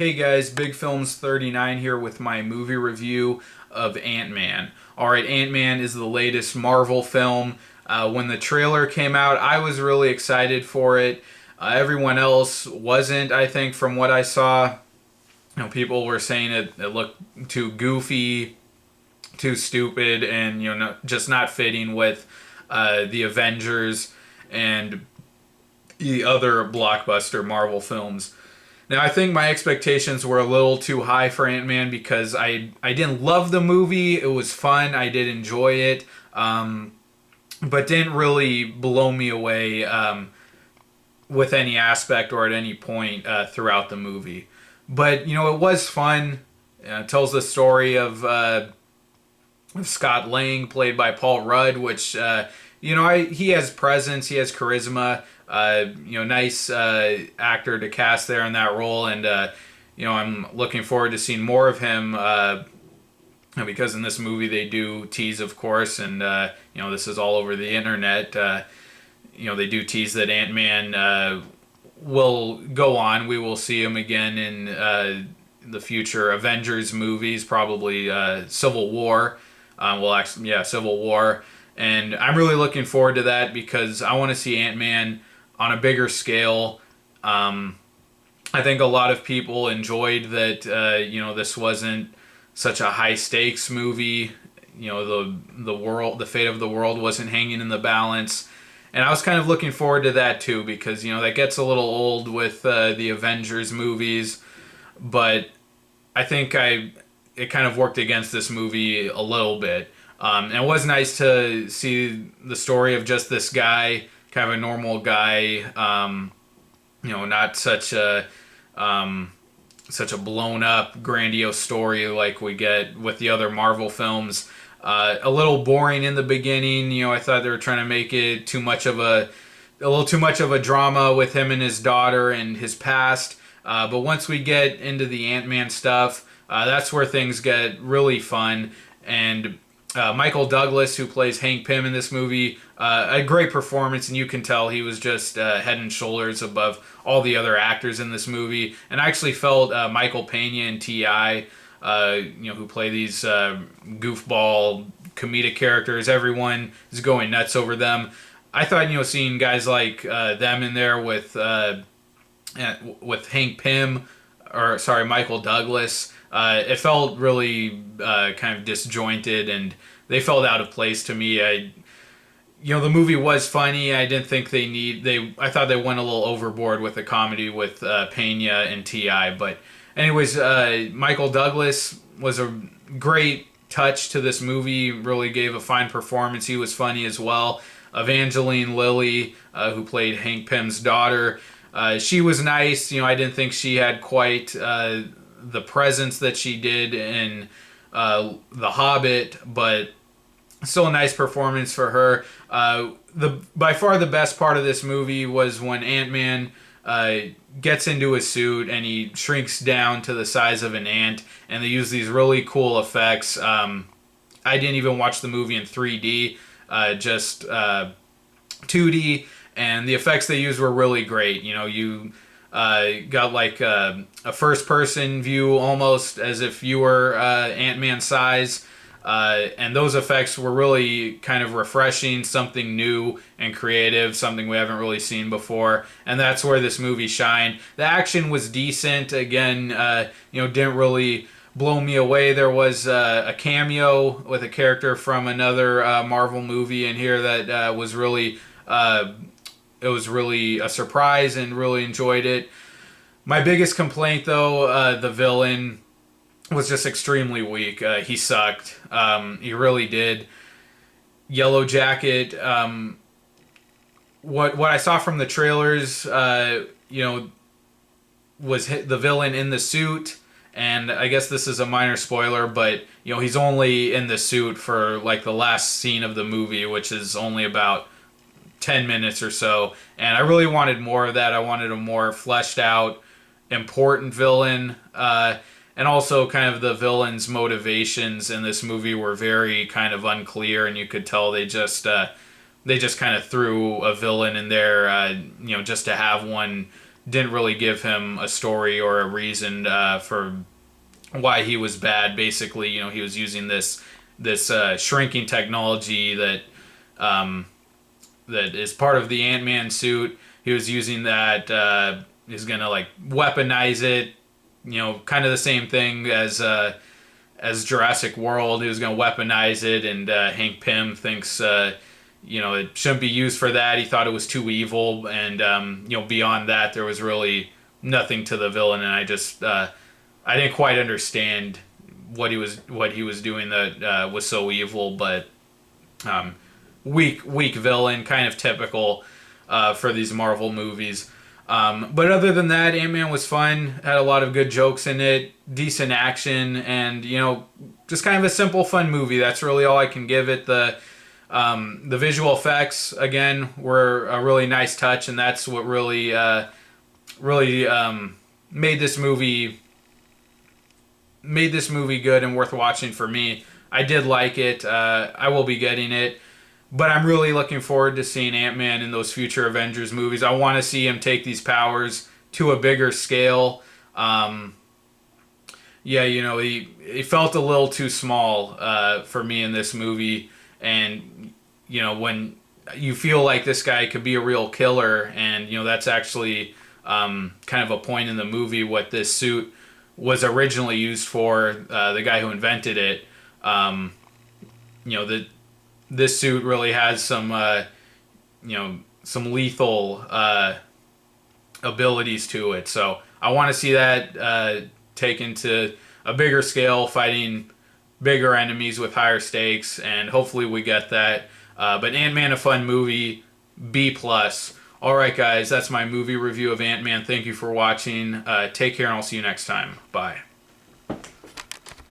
Hey guys, Big Films 39 here with my movie review of Ant-Man. Alright, Ant-Man is the latest Marvel film. When the trailer came out, I was really excited for it. Everyone else wasn't, I think, from what I saw. People were saying it looked too goofy, too stupid, and just not fitting with the Avengers and the other blockbuster Marvel films. Now, I think my expectations were a little too high for Ant-Man because I didn't love the movie. It was fun. I did enjoy it, but didn't really blow me away with any aspect or at any point throughout the movie. But, it was fun. It tells the story of Scott Lang, played by Paul Rudd, which, he has presence, he has charisma. Nice actor to cast there in that role, and I'm looking forward to seeing more of him because in this movie they do tease, of course, and this is all over the internet. They do tease that Ant-Man will go on. We will see him again in the future Avengers movies, probably Civil War. Civil War. And I'm really looking forward to that because I want to see Ant-Man on a bigger scale. I think a lot of people enjoyed that. This wasn't such a high stakes movie. The fate of the world wasn't hanging in the balance, and I was kind of looking forward to that too because that gets a little old with the Avengers movies, but I think it kind of worked against this movie a little bit. And it was nice to see the story of just this guy, kind of a normal guy, not such a blown up, grandiose story like we get with the other Marvel films. A little boring in the beginning. I thought they were trying to make it a little too much of a drama with him and his daughter and his past. But once we get into the Ant-Man stuff, that's where things get really fun. And Michael Douglas, who plays Hank Pym in this movie, a great performance, and you can tell he was just head and shoulders above all the other actors in this movie. And I actually felt Michael Pena and T.I., who play these goofball comedic characters, everyone is going nuts over them. I thought, seeing guys like them in there with Hank Pym, Michael Douglas, it felt really kind of disjointed, and they felt out of place to me. The movie was funny. I didn't think I thought they went a little overboard with the comedy with Pena and T.I. But anyways, Michael Douglas was a great touch to this movie. Really gave a fine performance. He was funny as well. Evangeline Lilly, who played Hank Pym's daughter, she was nice. I didn't think she had quite the presence that she did in The Hobbit, but still a nice performance for her. By far the best part of this movie was when Ant-Man gets into a suit and he shrinks down to the size of an ant, and they use these really cool effects. I didn't even watch the movie in 3D, just 2D, and the effects they used were really great. You got like a first-person view, almost as if you were Ant-Man size, and those effects were really kind of refreshing, something new and creative, something we haven't really seen before, and that's where this movie shined. The action was decent. Again, didn't really blow me away. There was a cameo with a character from another Marvel movie in here that was really it was really a surprise, and really enjoyed it. My biggest complaint, though, the villain was just extremely weak. He sucked. He really did. Yellow Jacket. What I saw from the trailers, was the villain in the suit. And I guess this is a minor spoiler, but he's only in the suit for like the last scene of the movie, which is only about 10 minutes or so, and I really wanted more of that. I wanted a more fleshed out, important villain, and also kind of the villain's motivations in this movie were very kind of unclear, and you could tell they just kind of threw a villain in there, just to have one didn't really give him a story or a reason for why he was bad. Basically, you know, he was using this shrinking technology that that is part of the Ant-Man suit. He was using that. He's gonna like weaponize it. You know, kind of the same thing as Jurassic World. He was gonna weaponize it, and Hank Pym thinks you know it shouldn't be used for that. He thought it was too evil, and you know beyond that there was really nothing to the villain, and I didn't quite understand what he was doing that was so evil, but weak villain, kind of typical for these Marvel movies. But other than that, Ant-Man was fun. Had a lot of good jokes in it, decent action, and you know, just kind of a simple, fun movie. That's really all I can give it. The visual effects again were a really nice touch, and that's what really made this movie good and worth watching for me. I did like it. I will be getting it. But I'm really looking forward to seeing Ant-Man in those future Avengers movies. I want to see him take these powers to a bigger scale. Yeah, you know, he felt a little too small for me in this movie. And, you know, when you feel like this guy could be a real killer, and, you know, that's actually kind of a point in the movie what this suit was originally used for, the guy who invented it. You know, this suit really has some, you know, some lethal abilities to it. So I want to see that taken to a bigger scale, fighting bigger enemies with higher stakes, and hopefully we get that. But Ant-Man, a fun movie, B+. All right, guys, that's my movie review of Ant-Man. Thank you for watching. Take care, and I'll see you next time. Bye.